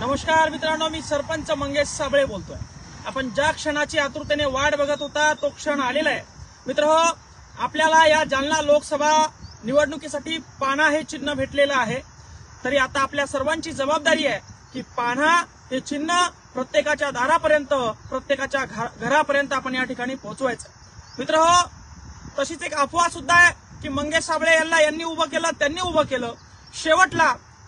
नमस्कार मित्रांनो, मी सरपंच मंगेश साबळे बोलतोय। आपण ज्या क्षणाची आतुरतेने वाट बघत होता तो क्षण आलेला आहे। मित्रहो, आपल्याला या जालना लोकसभा निवडणुकीसाठी पाना हे चिन्ह भेटलेलं आहे। तरी आता आपल्या सर्वांची जबाबदारी आहे की पाना हे चिन्ह प्रत्येकाच्या दारापर्यंत, प्रत्येकाच्या घरापर्यंत आपण या ठिकाणी पोहोचवायचं। मित्रहो, तशीच एक अफवा सुद्धा आहे की मंगेश साबळे यांनी उभं केलं, त्यांनी उभं केलं।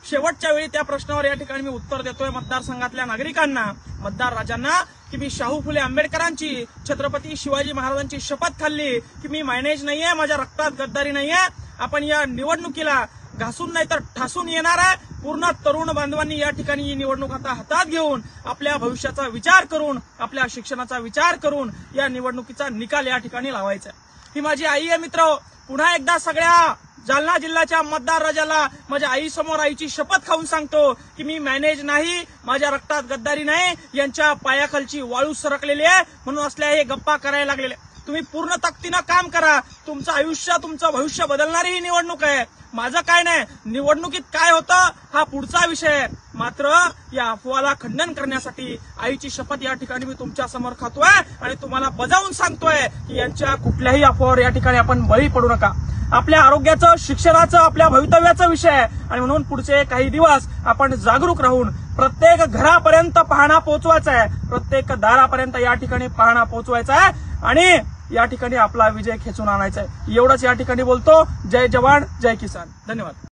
शेवटच्या वेळी त्या प्रश्नावर या ठिकाणी मी उत्तर देतोय मतदारसंघातल्या नागरिकांना, मतदार राजांना, की मी शाहू फुले आंबेडकरांची, छत्रपती शिवाजी महाराजांची शपथ खाल्ली की मी मायनेज नाहीये, माझ्या रक्तात गद्दारी नाहीये। आपण या निवडणुकीला घासून नाही तर ठासून येणार आहे। पूर्ण तरुण बांधवांनी या ठिकाणी ही निवडणूक आता हातात घेऊन आपल्या भविष्याचा विचार करून, आपल्या शिक्षणाचा विचार करून या निवडणुकीचा निकाल या ठिकाणी लावायचा आहे। ही माझी आई आहे मित्र। पुन्हा एकदा सगळ्या जालना जिल्ह्याच्या मतदार राजाला माझ्या आईसमोर आईची शपथ खाऊन सांगतो की मी मॅनेज नाही, माझ्या रक्तात गद्दारी नाही, यांच्या पायाखालची वाळू सरकलेली आहे म्हणून असल्या हे गप्पा करायला लागलेले। तुम्ही पूर्ण ताकदीनं काम करा। तुमचं आयुष्य, तुमचं भविष्य बदलणारी ही निवडणूक आहे। माझं काय नाही, निवडणुकीत काय होतं हा पुढचा विषय आहे। मात्र या अफवाला खंडन करण्यासाठी आईची शपथ या ठिकाणी मी तुमच्या समोर खातोय आणि तुम्हाला बजावून सांगतोय की यांच्या कुठल्याही अफवावर या ठिकाणी आपण बळी पडू नका। आपल्या आरोग्याचं, शिक्षणाचं, आपल्या भवितव्याचा विषय आहे आणि म्हणून पुढचे काही दिवस आपण जागरूक राहून प्रत्येक घरापर्यंत पाहणा पोहोचवायचा आहे, प्रत्येक दारापर्यंत या ठिकाणी पाहणा पोहोचवायचा आहे आणि या ठिकाणी आपला विजय खेचून आणायचा आहे। एवढंच या ठिकाणी बोलतो। जय जवान, जय किसान। धन्यवाद।